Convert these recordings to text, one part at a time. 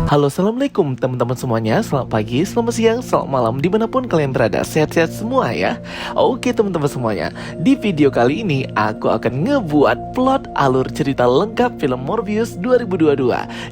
Halo, assalamualaikum teman-teman semuanya. Selamat pagi, selamat siang, selamat malam, dimanapun kalian berada. Sehat-sehat semua ya. Oke teman-teman semuanya, di video kali ini aku akan ngebuat plot alur cerita lengkap film Morbius 2022.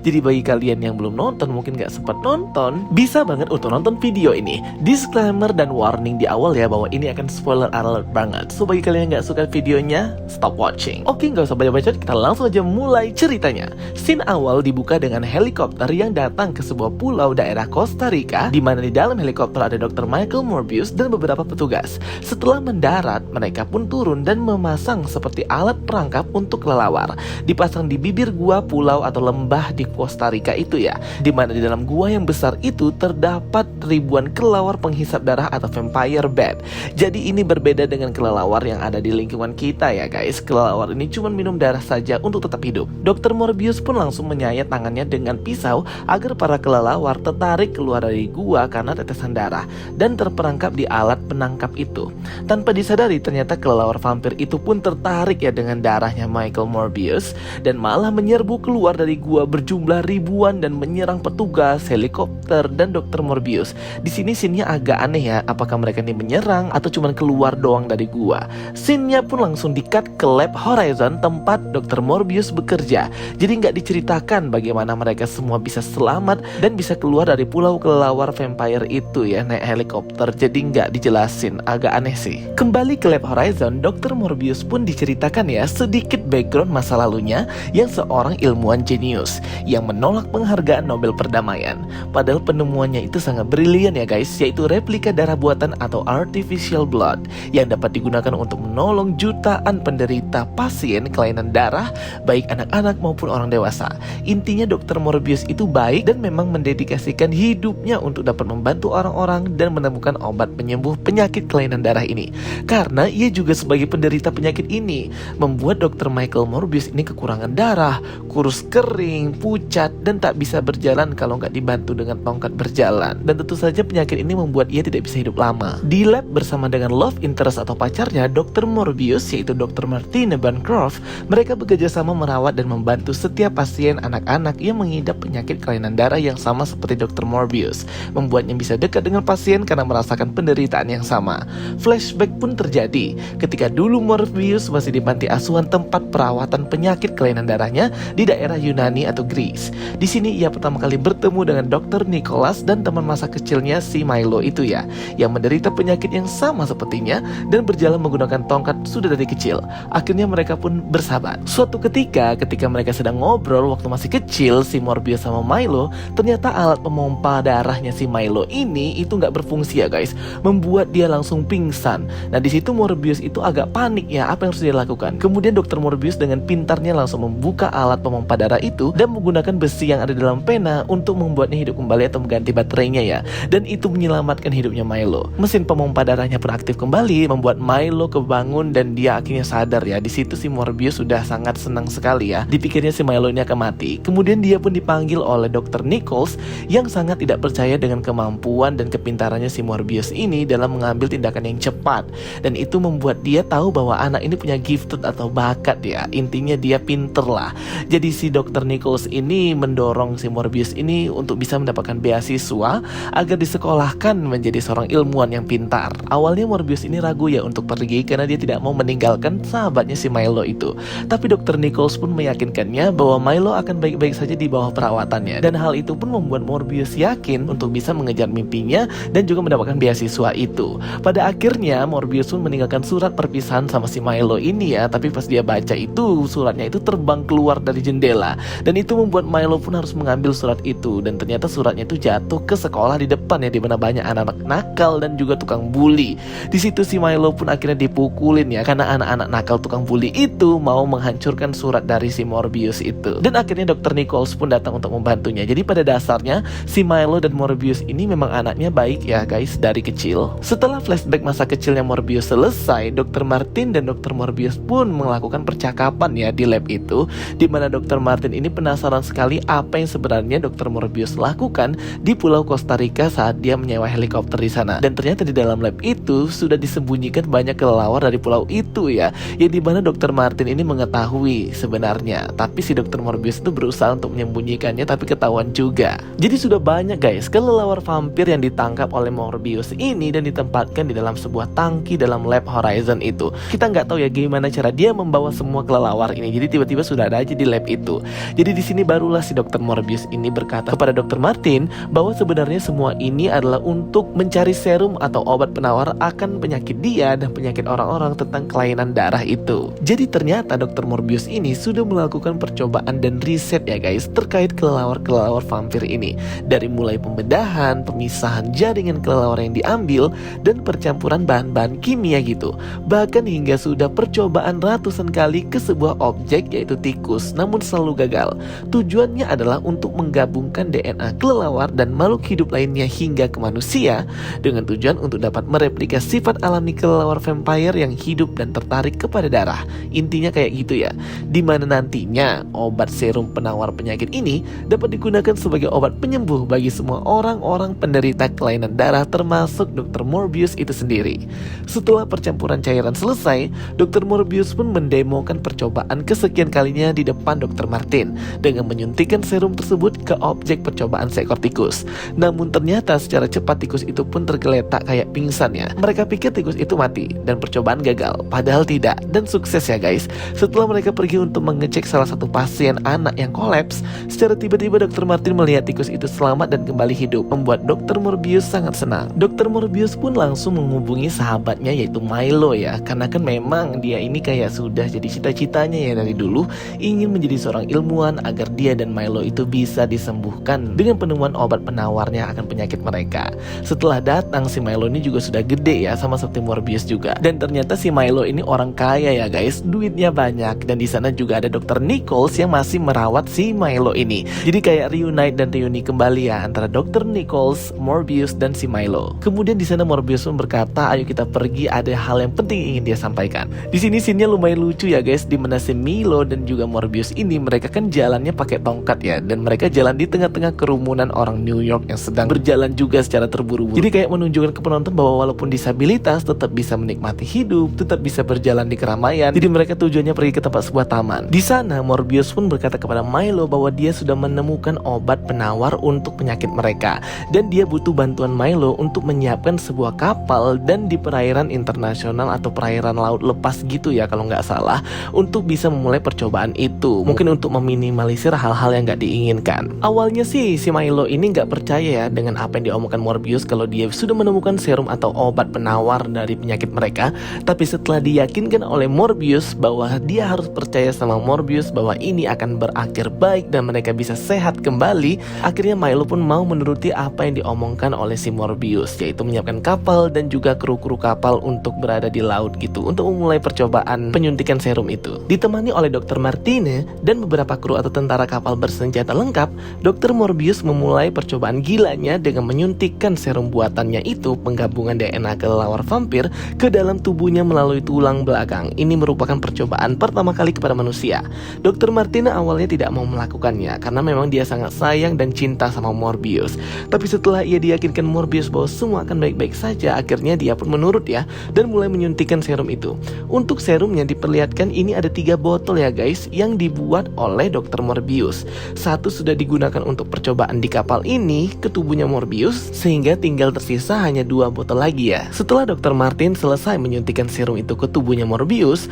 Jadi bagi kalian yang belum nonton, mungkin gak sempat nonton, bisa banget untuk nonton video ini. Disclaimer dan warning di awal ya, bahwa ini akan spoiler alert banget. So bagi kalian yang gak suka videonya, stop watching. Oke, gak usah banyak-banyak, kita langsung aja mulai ceritanya. Scene awal dibuka dengan helikopter yang datang ke sebuah pulau daerah Costa Rica, di mana di dalam helikopter ada Dr. Michael Morbius dan beberapa petugas. Setelah mendarat, mereka pun turun dan memasang seperti alat perangkap untuk kelelawar. Dipasang di bibir gua pulau atau lembah di Costa Rica itu ya, di mana di dalam gua yang besar itu terdapat ribuan kelelawar penghisap darah atau vampire bat. Jadi ini berbeda dengan kelelawar yang ada di lingkungan kita ya guys. Kelelawar ini cuma minum darah saja untuk tetap hidup. Dr. Morbius pun langsung menyayat tangannya dengan pisau agar para kelelawar tertarik keluar dari gua karena tetesan darah dan terperangkap di alat penangkap itu. Tanpa disadari ternyata kelelawar vampir itu pun tertarik ya dengan darahnya Michael Morbius dan malah menyerbu keluar dari gua berjumlah ribuan dan menyerang petugas, helikopter dan Dr. Morbius. Di sini scene-nya agak aneh ya, apakah mereka ini menyerang atau cuma keluar doang dari gua. Scene-nya pun langsung di-cut ke Lab Horizon tempat Dr. Morbius bekerja. Jadi nggak diceritakan bagaimana mereka semua bisa selamat dan bisa keluar dari pulau kelelawar vampire itu ya naik helikopter. Jadi nggak dijelasin, agak aneh sih. Kembali ke Lab Horizon, Dr. Morbius pun diceritakan ya sedikit background masa lalunya yang seorang ilmuwan jenius yang menolak penghargaan Nobel Perdamaian. Padahal penemuannya itu sangat brilian ya guys, yaitu replika darah buatan atau artificial blood yang dapat digunakan untuk menolong jutaan penderita pasien kelainan darah, baik anak-anak maupun orang dewasa. Intinya Dr. Morbius itu baik dan memang mendedikasikan hidupnya untuk dapat membantu orang-orang dan menemukan obat penyembuh penyakit kelainan darah ini. Karena ia juga sebagai penderita penyakit ini, membuat Dr. Michael Morbius ini kekurangan darah, kurus kering, pucat, dan tak bisa berjalan kalau nggak dibantu dengan tongkat berjalan. Dan tentu saja penyakit ini membuat ia tidak bisa hidup lama. Di lab bersama dengan love interest atau pacarnya, Dr. Morbius, yaitu Dr. Martina Bancroft, mereka bekerja sama merawat dan membantu setiap pasien anak-anak yang mengidap penyakit kelainan darah yang sama seperti Dr. Morbius, membuatnya bisa dekat dengan pasien karena merasakan penderitaan yang sama. Flashback pun terjadi ketika dulu Morbius masih di panti asuhan tempat perawatan penyakit kelainan darahnya di daerah Yunani atau Greece. Di sini ia pertama kali bertemu dengan Dr. Nicholas dan teman masa kecilnya si Milo itu ya, yang menderita penyakit yang sama sepertinya dan berjalan menggunakan tongkat sudah dari kecil. Akhirnya mereka pun bersahabat. Suatu ketika mereka sedang ngobrol waktu masih kecil, si Morbius sama Milo, ternyata alat pemompa darahnya si Milo ini itu nggak berfungsi ya guys, membuat dia langsung pingsan. Nah di situ Morbius itu agak panik ya, apa yang harus dia lakukan. Kemudian Dr. Morbius dengan pintarnya langsung membuka alat pemompa darah itu dan menggunakan besi yang ada dalam pena untuk membuatnya hidup kembali atau mengganti baterainya ya. Dan itu menyelamatkan hidupnya Milo. Mesin pemompa darahnya pun aktif kembali, membuat Milo kebangun dan dia akhirnya sadar ya. Di situ si Morbius sudah sangat senang sekali ya. Dipikirnya si Milo ini akan mati. Kemudian dia pun dipanggil oleh Dr. Nichols yang sangat tidak percaya dengan kemampuan dan kepintarannya si Morbius ini dalam mengambil tindakan yang cepat. Dan itu membuat dia tahu bahwa anak ini punya gifted atau bakat ya. Intinya dia pinter lah. Jadi si Dr. Nichols ini mendorong si Morbius ini untuk bisa mendapatkan beasiswa agar disekolahkan menjadi seorang ilmuwan yang pintar. Awalnya Morbius ini ragu ya untuk pergi karena dia tidak mau meninggalkan sahabatnya si Milo itu. Tapi Dr. Nichols pun meyakinkannya bahwa Milo akan baik-baik saja di bawah perawatannya. Dan hal itu pun membuat Morbius yakin untuk bisa mengejar mimpinya dan juga mendapatkan beasiswa itu. Pada akhirnya Morbius pun meninggalkan surat perpisahan sama si Milo ini ya. Tapi pas dia baca itu, suratnya itu terbang keluar dari jendela. Dan itu membuat Milo pun harus mengambil surat itu. Dan ternyata suratnya itu jatuh ke sekolah di depan ya, di mana banyak anak-anak nakal dan juga tukang bully. Di situ si Milo pun akhirnya dipukulin ya, karena anak-anak nakal tukang bully itu mau menghancurkan surat dari si Morbius itu. Dan akhirnya Dr. Nichols pun datang untuk membantunya. Jadi pada dasarnya si Milo dan Morbius ini memang anaknya baik ya guys dari kecil. Setelah flashback masa kecilnya Morbius selesai, Dr. Martin dan Dr. Morbius pun melakukan percakapan perlengkapan ya di lab itu, dimana Dr. Martin ini penasaran sekali apa yang sebenarnya Dr. Morbius lakukan di Pulau Costa Rica saat dia menyewa helikopter di sana. Dan ternyata di dalam lab itu sudah disembunyikan banyak kelelawar dari pulau itu ya, yang dimana Dr. Martin ini mengetahui sebenarnya, tapi si Dr. Morbius itu berusaha untuk menyembunyikannya tapi ketahuan juga. Jadi sudah banyak guys kelelawar vampir yang ditangkap oleh Morbius ini dan ditempatkan di dalam sebuah tangki dalam lab Horizon itu. Kita nggak tahu ya gimana cara dia membawa semua kelelawar ini. Jadi tiba-tiba sudah ada aja di lab itu. Jadi di sini barulah si Dr. Morbius ini berkata kepada Dr. Martin bahwa sebenarnya semua ini adalah untuk mencari serum atau obat penawar akan penyakit dia dan penyakit orang-orang tentang kelainan darah itu. Jadi ternyata Dr. Morbius ini sudah melakukan percobaan dan riset ya guys terkait kelelawar-kelelawar vampir ini. Dari mulai pembedahan, pemisahan jaringan kelelawar yang diambil, dan percampuran bahan-bahan kimia gitu. Bahkan hingga sudah percobaan ratusan kali ke sebuah objek yaitu tikus, namun selalu gagal. Tujuannya adalah untuk menggabungkan DNA kelelawar dan makhluk hidup lainnya hingga ke manusia dengan tujuan untuk dapat mereplika sifat alami kelelawar vampire yang hidup dan tertarik kepada darah. Intinya kayak gitu ya. Dimana nantinya obat serum penawar penyakit ini dapat digunakan sebagai obat penyembuh bagi semua orang-orang penderita kelainan darah termasuk Dr. Morbius itu sendiri. Setelah percampuran cairan selesai, Dr. Morbius pun mendemokan percobaan kesekian kalinya di depan Dr. Martin dengan menyuntikkan serum tersebut ke objek percobaan seekor tikus. Namun ternyata secara cepat tikus itu pun tergeletak kayak pingsan ya. Mereka pikir tikus itu mati dan percobaan gagal, padahal tidak, dan sukses ya guys. Setelah mereka pergi untuk mengecek salah satu pasien anak yang kolaps, secara tiba-tiba Dr. Martin melihat tikus itu selamat dan kembali hidup, membuat Dr. Morbius sangat senang. Dr. Morbius pun langsung menghubungi sahabatnya yaitu Milo ya, karena kan memang dia ini kayak sudah jadi cita-citanya ya dari dulu ingin menjadi seorang ilmuwan agar dia dan Milo itu bisa disembuhkan dengan penemuan obat penawarnya akan penyakit mereka. Setelah datang si Milo ini juga sudah gede ya, sama seperti Morbius juga. Dan ternyata si Milo ini orang kaya ya guys, duitnya banyak, dan di sana juga ada Dr. Nichols yang masih merawat si Milo ini. Jadi kayak reunite dan reuni kembali ya antara Dr. Nichols, Morbius, dan si Milo. Kemudian di sana Morbius pun berkata, ayo kita pergi, ada hal yang penting ingin dia sampaikan. Di sini scene-nya lumayan lucu ya guys, dimana si Milo dan juga Morbius ini mereka kan jalannya pakai tongkat ya, dan mereka jalan di tengah-tengah kerumunan orang New York yang sedang berjalan juga secara terburu-buru. Jadi kayak menunjukkan ke penonton bahwa walaupun disabilitas tetap bisa menikmati hidup, tetap bisa berjalan di keramaian. Jadi mereka tujuannya pergi ke tempat sebuah taman. Di sana Morbius pun berkata kepada Milo bahwa dia sudah menemukan obat penawar untuk penyakit mereka, dan dia butuh bantuan Milo untuk menyiapkan sebuah kapal dan di perairan internasional atau perairan laut lepas gitu ya kalau nggak salah, untuk bisa memulai percobaan itu, mungkin untuk meminimalisir hal-hal yang nggak diinginkan. Awalnya sih si Milo ini nggak percaya ya dengan apa yang diomongkan Morbius kalau dia sudah menemukan serum atau obat penawar dari penyakit mereka. Tapi setelah diyakinkan oleh Morbius bahwa dia harus percaya sama Morbius bahwa ini akan berakhir baik dan mereka bisa sehat kembali, akhirnya Milo pun mau menuruti apa yang diomongkan oleh si Morbius, yaitu menyiapkan kapal dan juga kru-kru kapal untuk berada di laut gitu, untuk memulai percobaan penyuntikan serum itu. Ditemani oleh Dr. Martine dan beberapa kru atau tentara kapal bersenjata lengkap, Dr. Morbius memulai percobaan gilanya dengan menyuntikkan serum buatannya itu, penggabungan DNA kelelawar vampir, ke dalam tubuhnya melalui tulang belakang. Ini merupakan percobaan pertama kali kepada manusia. Dr. Martine awalnya tidak mau melakukannya karena memang dia sangat sayang dan cinta sama Morbius. Tapi setelah ia diyakinkan Morbius bahwa semua akan baik-baik saja, akhirnya dia pun menurut ya, dan mulai menyuntikkan serum itu. Untuk serumnya diperlihatkan ini ada 3 botol ya guys, yang dibuat oleh Dr. Morbius. Satu sudah digunakan untuk percobaan di kapal ini ke tubuhnya Morbius, sehingga tinggal tersisa hanya 2 botol lagi ya. Setelah Dr. Martin selesai menyuntikkan serum itu ke tubuhnya Morbius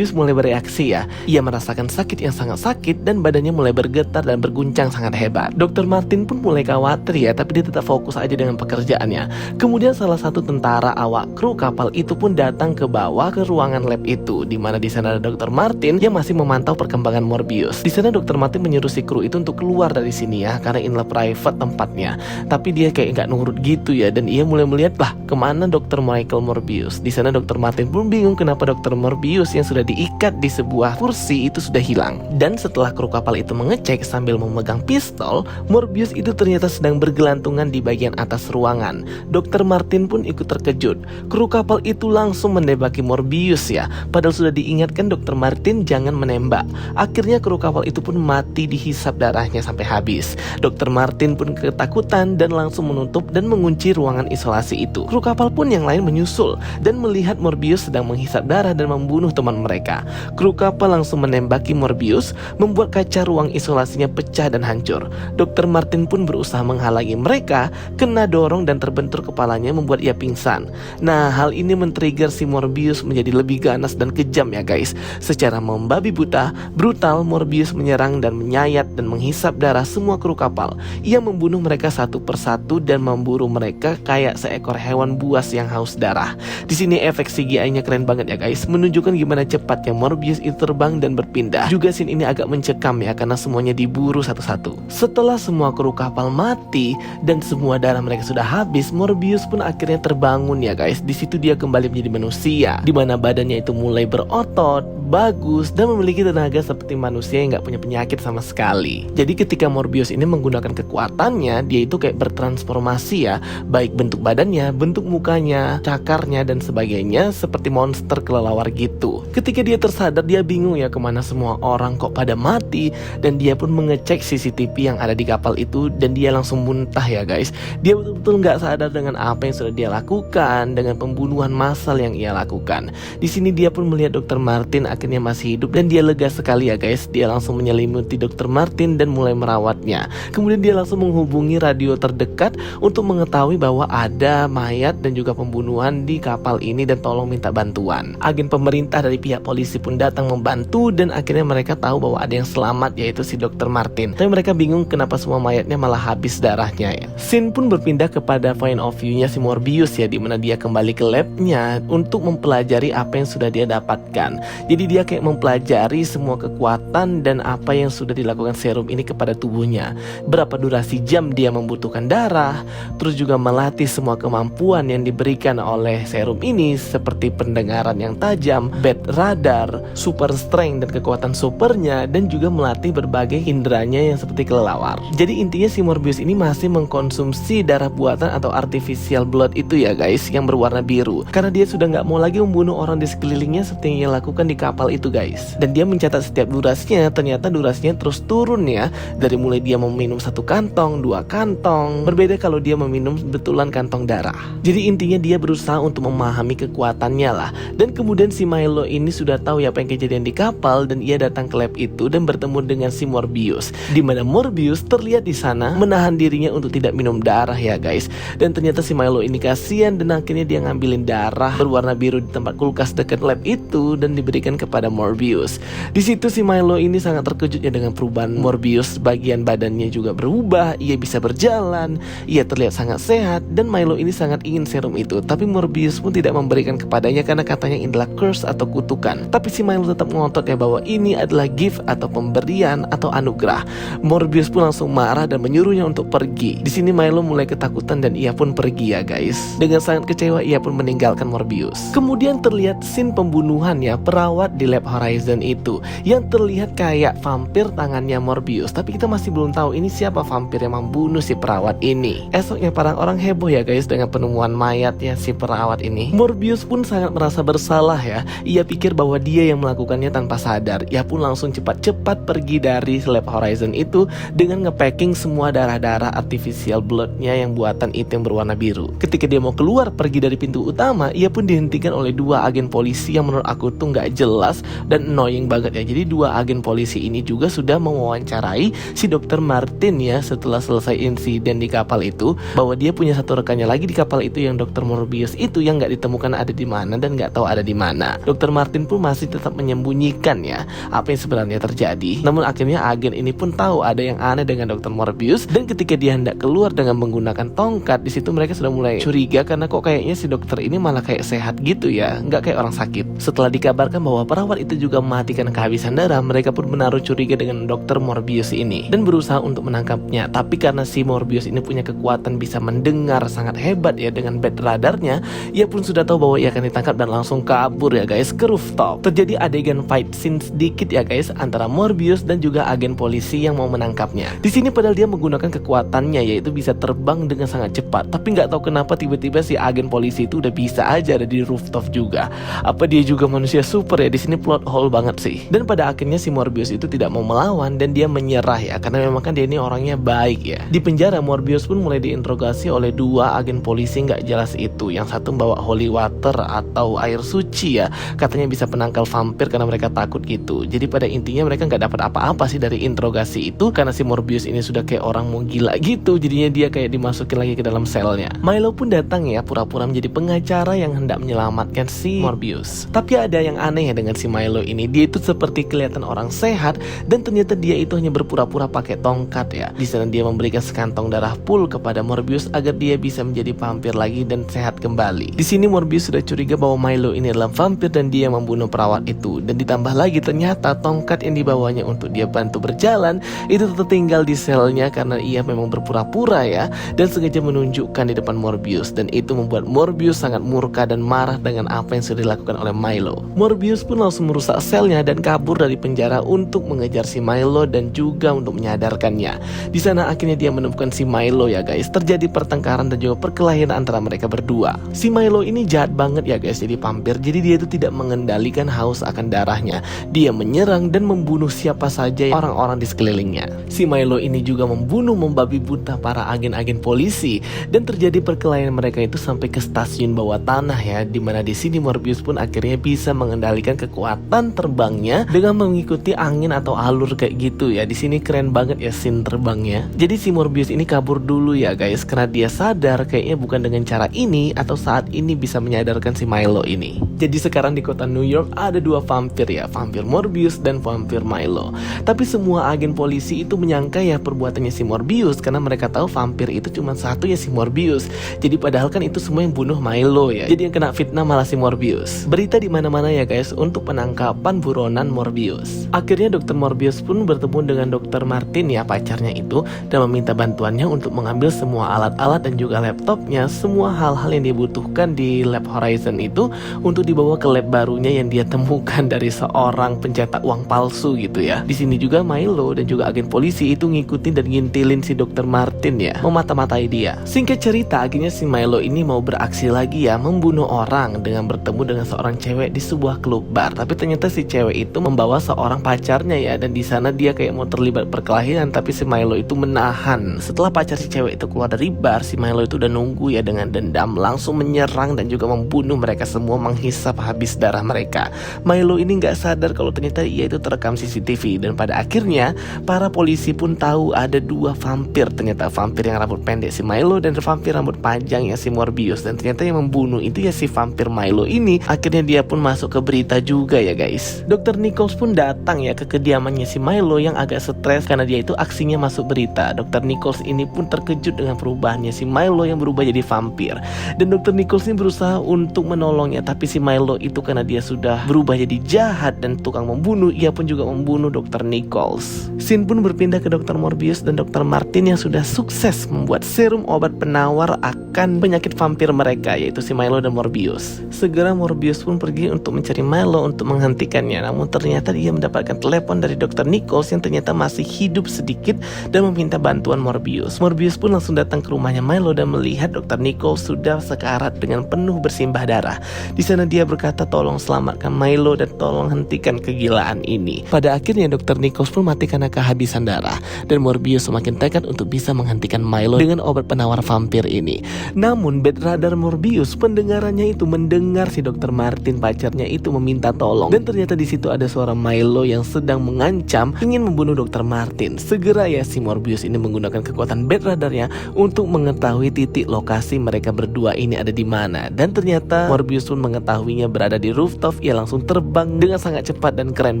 mulai bereaksi ya. Ia merasakan sakit yang sangat sakit dan badannya mulai bergetar dan berguncang sangat hebat. Dr. Martin pun mulai khawatir ya, tapi dia tetap fokus aja dengan pekerjaannya. Kemudian salah satu tentara awak kru kapal itu pun datang ke bawah ke ruangan lab itu, di mana di sana ada Dr. Martin yang masih memantau perkembangan Morbius. Di sana Dr. Martin menyuruh si kru itu untuk keluar dari sini ya, karena inilah private tempatnya. Tapi dia kayak nggak nurut gitu ya, dan ia mulai melihat lah kemana Dr. Michael Morbius. Di sana Dr. Martin pun bingung kenapa Dr. Morbius yang sudah diikat di sebuah kursi itu sudah hilang. Dan setelah kru kapal itu mengecek sambil memegang pistol, Morbius itu ternyata sedang bergelantungan di bagian atas ruangan. Dr. Martin pun ikut terkejut. Kru kapal itu langsung menembaki Morbius ya, padahal sudah diingatkan mengingatkan Dr. Martin jangan menembak. Akhirnya kru kapal itu pun mati dihisap darahnya sampai habis. Dr. Martin pun ketakutan dan langsung menutup dan mengunci ruangan isolasi itu. Kru kapal pun yang lain menyusul dan melihat Morbius sedang menghisap darah dan membunuh teman mereka. Kru kapal langsung menembaki Morbius, membuat kaca ruang isolasinya pecah dan hancur. Dr. Martin pun berusaha menghalangi mereka, kena dorong dan terbentur kepalanya membuat ia pingsan. Nah, hal ini men-trigger si Morbius menjadi lebih ganas dan kejam ya guys. Secara membabi buta, brutal, Morbius menyerang dan menyayat dan menghisap darah semua kru kapal. Ia membunuh mereka satu persatu dan memburu mereka kayak seekor hewan buas yang haus darah. Di sini efek CGI-nya keren banget ya guys, menunjukkan gimana cepatnya Morbius itu terbang dan berpindah. Juga scene ini agak mencekam ya karena semuanya diburu satu-satu. Setelah semua kru kapal mati dan semua darah mereka sudah habis, Morbius pun akhirnya terbangun ya guys. Di situ dia kembali menjadi manusia, di mana badannya itu mulai berotot, bagus, dan memiliki tenaga seperti manusia yang gak punya penyakit sama sekali. Jadi ketika Morbius ini menggunakan kekuatannya, dia itu kayak bertransformasi ya, baik bentuk badannya, bentuk mukanya, cakarnya, dan sebagainya, seperti monster kelelawar gitu. Ketika dia tersadar, dia bingung ya kemana semua orang kok pada mati, dan dia pun mengecek CCTV yang ada di kapal itu, dan dia langsung muntah ya guys. Dia betul-betul gak sadar dengan apa yang sudah dia lakukan, dengan pembunuhan massal yang ia lakukan. Di sini dia pun melihat Dr. Martin akhirnya masih hidup dan dia lega sekali ya guys. Dia langsung menyelimuti Dr. Martin dan mulai merawatnya. Kemudian dia langsung menghubungi radio terdekat untuk mengetahui bahwa ada mayat dan juga pembunuhan di kapal ini dan tolong minta bantuan. Agen pemerintah dari pihak polisi pun datang membantu dan akhirnya mereka tahu bahwa ada yang selamat, yaitu si Dr. Martin. Tapi mereka bingung kenapa semua mayatnya malah habis darahnya ya. Scene pun berpindah kepada point of view-nya si Morbius ya, dimana dia kembali ke labnya untuk mempelajari apa yang sudah dia dapatkan. Jadi dia kayak mempelajari semua kekuatan dan apa yang sudah dilakukan serum ini kepada tubuhnya. Berapa durasi jam dia membutuhkan darah, terus juga melatih semua kemampuan yang diberikan oleh serum ini seperti pendengaran yang tajam, bed radar, super strength dan kekuatan supernya, dan juga melatih berbagai inderanya yang seperti kelelawar. Jadi intinya si Morbius ini masih mengkonsumsi darah buatan atau artificial blood itu ya guys, yang berwarna biru, karena dia sudah nggak mau lagi membunuh orang di sekelilingnya seperti yang ia lakukan di kapal itu guys. Dan dia mencatat setiap durasinya, ternyata durasinya terus turun ya, dari mulai dia meminum 1 kantong, 2 kantong, berbeda kalau dia meminum betulan kantong darah. Jadi intinya dia berusaha untuk memahami kekuatannya lah. Dan kemudian si Milo ini sudah tahu ya apa yang kejadian di kapal, dan ia datang ke lab itu dan bertemu dengan si Morbius, di mana Morbius terlihat di sana menahan dirinya untuk tidak minum darah ya guys. Dan ternyata si Milo ini kasihan dan akhirnya dia ngambilin darah berwarna biru di tempat kulkas dekat lab itu dan diberikan kepada Morbius. Di situ si Milo ini sangat terkejut ya dengan perubahan Morbius. Bagian badannya juga berubah, ia bisa berjalan, ia terlihat sangat sehat, dan Milo ini sangat ingin serum itu. Tapi Morbius pun tidak memberikan kepadanya karena katanya ini adalah curse atau kutukan. Tapi si Milo tetap ngotot ya bahwa ini adalah gift atau pemberian atau anugerah. Morbius pun langsung marah dan menyuruhnya untuk pergi. Di sini Milo mulai ketakutan dan ia pun pergi ya guys. Dengan sangat kecewa ia pun meninggalkan Morbius. Kemudian terlihat scene pembunuhan ya perawat di lab Horizon itu, yang terlihat kayak vampir tangannya Morbius. Tapi kita masih belum tahu ini siapa vampir yang membunuh si perawat ini. Esoknya para orang heboh ya guys dengan penemuan mayatnya si perawat ini. Morbius pun sangat merasa bersalah ya. Ia pikir bahwa dia yang melakukannya tanpa sadar. Ia pun langsung cepat-cepat pergi dari lab Horizon itu dengan ngepacking semua darah-darah artificial bloodnya yang buatan itu yang berwarna biru. Ketika dia mau keluar pergi dari pintu utama, ia pun dihentikan oleh 2 agen polisi yang menurut aku tuh nggak jelas dan annoying banget ya. Jadi 2 agen polisi ini juga sudah mewawancarai si Dr. Martin ya setelah selesai insiden di kapal itu, bahwa dia punya satu rekannya lagi di kapal itu yang Dr. Morbius itu yang nggak ditemukan ada di mana dan nggak tahu ada di mana. Dr. Martin pun masih tetap menyembunyikan ya apa yang sebenarnya terjadi. Namun akhirnya agen ini pun tahu ada yang aneh dengan Dr. Morbius, dan ketika dia hendak keluar dengan menggunakan tongkat, di situ mereka sudah mulai curiga karena kok kayaknya si dokter ini malah kayak sehat gitu ya, nggak kayak orang sakit. Setelah dikabarkan bahwa perawat itu juga mati karena kehabisan darah, mereka pun menaruh curiga dengan Dr. Morbius ini dan berusaha untuk menangkapnya. Tapi karena si Morbius ini punya kekuatan bisa mendengar sangat hebat ya dengan bed radarnya, ia pun sudah tahu bahwa ia akan ditangkap dan langsung kabur ya guys ke rooftop. Terjadi adegan fight scene sedikit ya guys antara Morbius dan juga agen polisi yang mau menangkapnya. Di sini padahal dia menggunakan kekuatannya yaitu bisa terbang dengan sangat cepat, tapi nggak tahu kenapa tiba-tiba si agen polisi itu udah bisa aja ada di rooftop juga. Apa dia juga manusia super ya, di sini plot hole banget sih. Dan pada akhirnya si Morbius itu tidak mau melawan dan dia menyerah ya, karena memang kan dia ini orangnya baik ya. Di penjara Morbius pun mulai diinterogasi oleh dua agen polisi nggak jelas itu. Yang satu membawa holy water atau air suci ya, katanya bisa penangkal vampir karena mereka takut gitu. Jadi pada intinya mereka nggak dapat apa-apa sih dari interogasi itu, karena si Morbius ini sudah kayak orang mau gila gitu. Jadinya dia kayak dimasukin lagi ke dalam selnya. Milo pun datang ya, pura-pura menjadi pengacara yang hendak menyelamatkan si Morbius. Tapi ada yang aneh ya dengan si Milo ini. Dia itu seperti kelihatan orang sehat dan ternyata dia itu hanya berpura-pura pakai tongkat ya. Di sana dia memberikan sekantong darah full kepada Morbius agar dia bisa menjadi vampir lagi dan sehat kembali. Di sini Morbius sudah curiga bahwa Milo ini adalah vampir dan dia membunuh perawat itu. Dan ditambah lagi ternyata tongkat yang dibawanya untuk dia bantu berjalan itu tertinggal di selnya karena ia memang berpura-pura ya, dan sengaja menunjukkan di depan Morbius. Dan itu membuat Morbius sangat murka dan marah dengan apa yang sudah dilakukan oleh Milo. Morbius pun langsung merusak selnya dan kabur dari penjara untuk mengejar si Milo dan juga untuk menyadarkannya. Di sana akhirnya dia menemukan si Milo ya guys. Terjadi pertengkaran dan juga perkelahian antara mereka berdua. Si Milo ini jahat banget ya guys jadi vampir. Jadi dia itu tidak mengendalikan haus akan darahnya. Dia menyerang dan membunuh siapa saja orang-orang di sekelilingnya. Si Milo ini juga membunuh membabi buta para agen-agen polisi dan terjadi perkelahian mereka itu sampai ke stasiun bawah tanah ya, dimana di sini Morbius pun akhirnya bisa mengendalikan kekuatan terbangnya dengan mengikuti angin atau alur kayak gitu ya. Di sini keren banget ya scene terbangnya. Jadi si Morbius ini kabur dulu ya guys, karena dia sadar kayaknya bukan dengan cara ini atau saat ini bisa menyadarkan si Milo ini. Jadi sekarang di kota New York ada dua vampir ya, vampir Morbius dan vampir Milo. Tapi semua agen polisi itu menyangka ya perbuatannya si Morbius, karena mereka tahu vampir itu cuma satu ya, si Morbius. Jadi padahal kan itu semua yang bunuh Milo ya. Jadi yang kena fitnah malah si Morbius. Berita di mana-mana ya guys untuk penangkapan buronan Morbius. Akhirnya Dr. Morbius pun bertemu dengan Dr. Martin ya, pacarnya itu, dan meminta bantuannya untuk mengambil semua alat-alat dan juga laptopnya, semua hal-hal yang dibutuhkan di lab Horizon itu untuk dibawa ke lab barunya yang dia temukan dari seorang pencetak uang palsu gitu ya. Di sini juga Milo dan juga agen polisi itu ngikutin dan ngintilin si Dr. Martin ya, memata-matai dia. Singkat cerita akhirnya si Milo ini mau beraksi lagi ya, membunuh orang dengan bertemu dengan seorang cewek di sebuah klub bar. Tapi ternyata si cewek itu membawa seorang pacarnya ya, dan di sana dia kayak mau terlibat perkelahian, tapi si Milo itu menahan. Setelah pacar si cewek itu keluar dari bar, si Milo itu udah nunggu ya dengan dendam, langsung menyerang dan juga membunuh mereka semua, menghisap habis darah mereka. Milo ini nggak sadar kalau ternyata ia itu terekam CCTV, dan pada akhirnya para polisi pun tahu ada dua vampir. Ternyata vampir yang rambut pendek si Milo dan vampir rambut panjang ya si Morbius. Dan ternyata yang membunuh itu ya si vampir Milo ini. Akhirnya dia pun masuk ke berita juga ya guys. Dr. Nichols pun datang ya ke kediamannya si Milo yang agak stres karena dia itu aksinya masuk berita. Dr. Nichols ini pun terkejut dengan perubahannya si Milo yang berubah jadi vampir. Dan Dr. Nichols ini berusaha untuk menolongnya, tapi si Milo itu karena dia sudah berubah jadi jahat dan tukang membunuh, ia pun juga membunuh Dr. Nichols. Scene pun berpindah ke Dr. Morbius dan Dr. Martin yang sudah sukses membuat serum obat penawar akan penyakit vampir mereka, yaitu si Milo dan Morbius. Segera Morbius pun pergi untuk mencari Milo untuk menghentikannya. Namun ternyata dia mendapatkan telepon dari Dr. Nichols yang ternyata masih hidup sedikit dan meminta bantuan Morbius. Morbius pun langsung datang ke rumahnya Milo dan melihat Dr. Nichols sudah sekarat dengan penuh bersimbah darah. Di sana dia berkata tolong selamatkan Milo dan tolong hentikan kegilaan ini. Pada akhirnya Dr. Nichols pun mati karena kehabisan darah, dan Morbius semakin tekad untuk bisa menghentikan Milo dengan obat penawar vampir ini. Namun bad radar Morbius pendengarannya itu mendengar si Dr. Martin pacarnya itu meminta tolong, dan ternyata di situ ada suara Milo yang sedang mengancam ingin membunuh Dr. Martin. Segera ya si Morbius ini menggunakan kekuatan bad radarnya untuk mengetahui titik lokasi mereka berdua ini ada di mana, dan ternyata Morbius pun mengetahuinya berada di rooftop. Ia langsung terbang dengan sangat cepat dan keren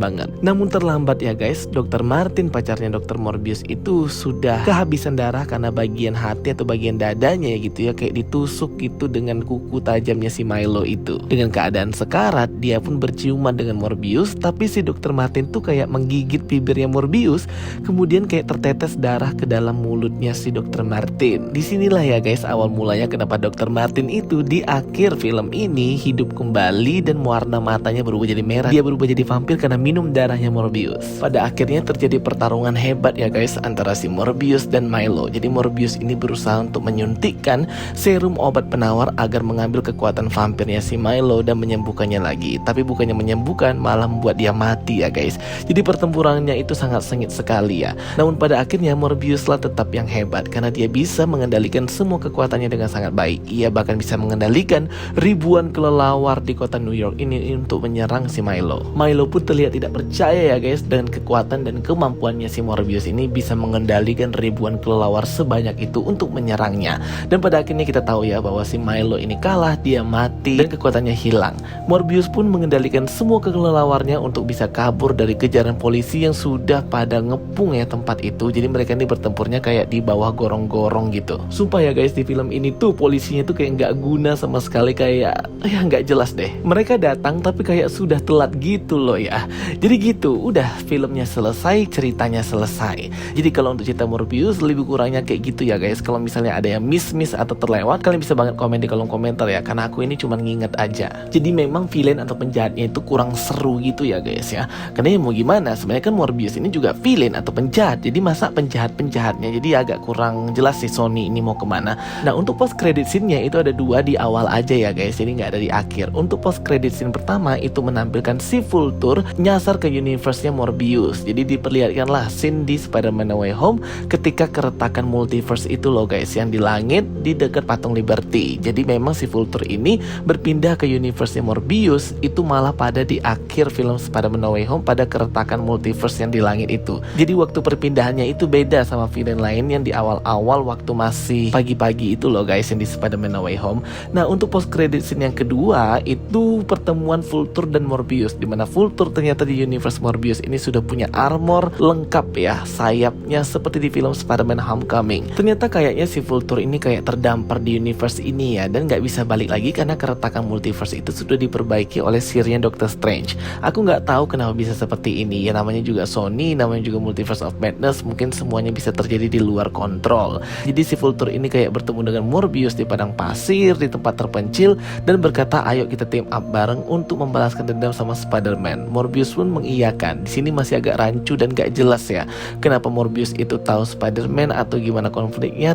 banget. Namun terlambat ya guys, Dr. Martin pacarnya Dr. Morbius itu sudah kehabisan darah karena bagian hati atau bagian dadanya ya gitu ya, kayak ditusuk gitu dengan kuku tajamnya si Milo itu. Dengan keadaan sekarat, dia pun berciuman dengan Morbius, tapi si Dr. Martin tuh kayak menggigit bibirnya Morbius, kemudian kayak tertetes darah ke dalam mulutnya si Dr. Martin. Disinilah ya guys awal mulanya kenapa Dr. Martin itu di akhir film ini hidup kembali dan warna matanya berubah jadi merah. Dia berubah jadi vampir karena minum darahnya Morbius. Pada akhirnya terjadi pertarungan hebat ya guys antara si Morbius dan Milo. Jadi Morbius ini berusaha untuk menyuntikkan serum obat penawar agar mengambil kekuatan vampirnya si Milo dan menyembuhkannya lagi. tapi bukannya menyembuhkan malah membuat dia mati ya guys. Jadi pertempurannya itu sangat sengit sekali ya. Namun pada akhirnya Morbius lah tetap yang hebat karena dia bisa mengendalikan semua kekuatannya dengan sangat baik. Ia bahkan bisa mengendalikan ribuan kelelawar di kota New York ini untuk menyerang si Milo. Milo pun terlihat tidak percaya ya guys dengan kekuatan dan kemampuannya si Morbius ini bisa mengendalikan ribuan kelelawar sebanyak itu untuk menyerangnya. Dan pada akhirnya kita tahu ya bahwa si Milo ini kalah, dia mati dan kekuatannya hilang. Morbius pun mengendalikan semua kelelawarnya untuk bisa kabur dari kejaran polisi yang sudah pada ngepung ya tempat itu. Jadi mereka ini bertempurnya kayak di bawah gorong-gorong gitu. Sumpah ya guys, di film ini tuh polisinya tuh kayak nggak guna sama sekali, kayak ya nggak jelas deh. Mereka datang tapi kayak sudah telat gitu loh ya. Jadi gitu, udah filmnya selesai, ceritanya selesai. Jadi kalau untuk cerita Morbius lebih kurangnya kayak gitu ya guys. Kalau misalnya ada yang miss atau terlewat, kalian bisa banget komen di kolom komentar ya, karena aku ini cuma nginget aja. Jadi memang villain atau penjahatnya itu kurang seru gitu ya guys ya. Karena ya mau gimana, sebenarnya kan Morbius ini juga villain atau penjahat. Jadi masa penjahat-penjahatnya, jadi agak kurang jelas sih Sony ini mau kemana. Nah untuk post credit scene-nya itu ada 2 di awal aja ya guys, jadi nggak ada di akhir. Untuk post credit scene pertama itu menampilkan si Vulture nyasar ke universe-nya Morbius. Jadi diperlihatkanlah scene di Spider-Man No Way Home ketika keretakan multiverse itu loh guys, yang di langit di dekat patung Liberty. Jadi memang si Vulture ini berpindah ke universe-nya Morbius itu malah pada di akhir film Spider-Man No Way Home pada keretakan multiverse yang di langit itu. Jadi waktu perpindahannya itu beda sama villain lain yang di awal-awal waktu masih pagi-pagi itu loh guys, yang di Spider-Man No Way Home. Nah untuk post credit scene yang kedua itu pertemuan Vulture dan Morbius, dimana Vulture ternyata di universe Morbius ini sudah punya armor lengkap ya, sayapnya seperti di film Spider-Man Homecoming. Ternyata kayaknya si Vulture ini kayak terdampar di universe ini ya, dan nggak bisa balik lagi karena keretakan multiverse itu sudah diperbaiki oleh sirian Doctor Strange. Aku nggak tahu kenapa bisa seperti ini ya, namanya juga Sony, namanya juga Multiverse of Madness, mungkin semuanya bisa terjadi di luar kontrol. Jadi si Vulture ini kayak bertemu dengan Morbius di padang pasir di tempat terpencil dan berkata ayo kita team up bareng untuk membalaskan dendam sama Spider-Man. Morbius pun mengiyakan. Di sini masih agak rancu dan gak jelas ya kenapa Morbius itu tahu Spider-Man atau gimana konfliknya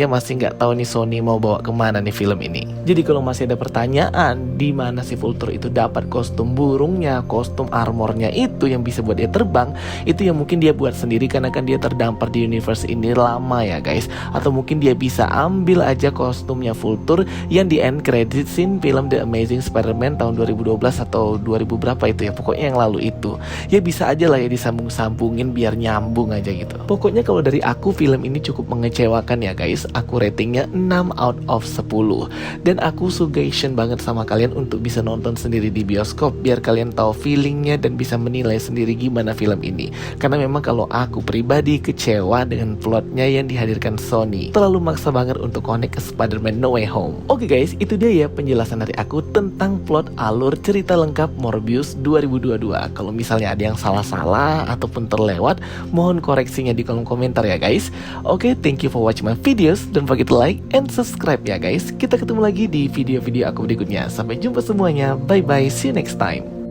masih nggak tahu nih Sony mau bawa kemana nih film ini. Jadi kalau masih ada pertanyaan di mana si Vulture itu dapat kostum burungnya, kostum armornya itu yang bisa buat dia terbang, itu yang mungkin dia buat sendiri karena kan dia terdampar di universe ini lama ya guys. Atau mungkin dia bisa ambil aja kostumnya Vulture yang di end credit scene film The Amazing Spider-Man tahun 2012 atau 2000 berapa itu ya, pokoknya yang lalu itu. Ya bisa aja lah ya disambung-sambungin biar nyambung aja gitu. Pokoknya kalau dari aku film ini cukup mengecewakan ya guys. Aku ratingnya 6 out of 10. Dan aku suggestion banget sama kalian untuk bisa nonton sendiri di bioskop biar kalian tahu feelingnya dan bisa menilai sendiri gimana film ini. Karena memang kalau aku pribadi kecewa dengan plotnya yang dihadirkan Sony. Terlalu maksa banget untuk connect ke Spider-Man No Way Home. Oke guys, itu dia ya penjelasan dari aku tentang plot alur cerita lengkap Morbius 2022. Kalau misalnya ada yang salah-salah ataupun terlewat, mohon koreksinya di kolom komentar ya guys. Oke, thank you for watching my videos. Don't forget to like and subscribe ya guys. Kita ketemu lagi di video-video aku berikutnya. Sampai jumpa semuanya. Bye bye. See you next time.